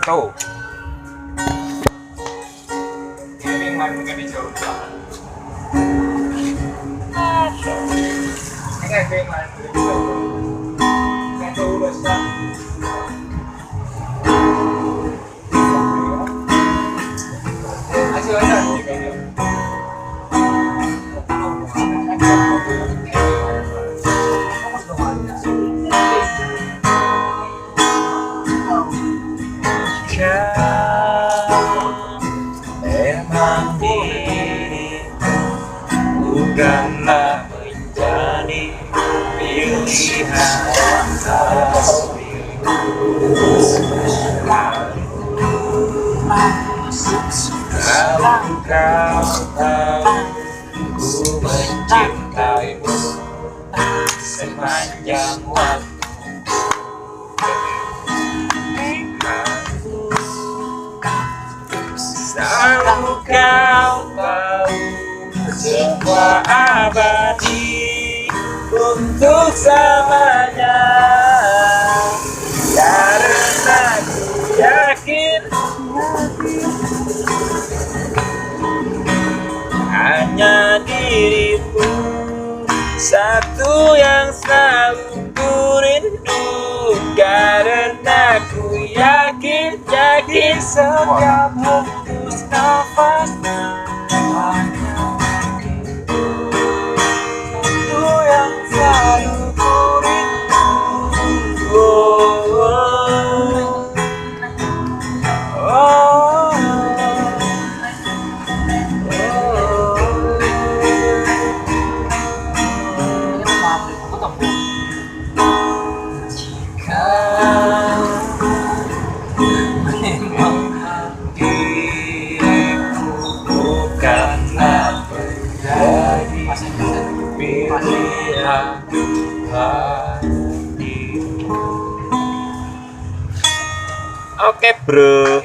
Tuh. Ini main bukan di jauh. Ini kayak main di jauh. Kayak jauh besar. Asyik aja. Memang dirimu bukanlah menjadi pilihan kalau kau tahu ku mencintaimu sepanjang waktu. Selalu kau tahu semua abadi untuk selamanya, karena ku yakin hanya dirimu satu yang selalu ku rindu, karena ku yakin setiap hembus nafas hanya satu yang selalu ku rindu. Oh, oh, oh, jika memang dirimu bukanlah menjadi pilihan hatimu. Oke bro.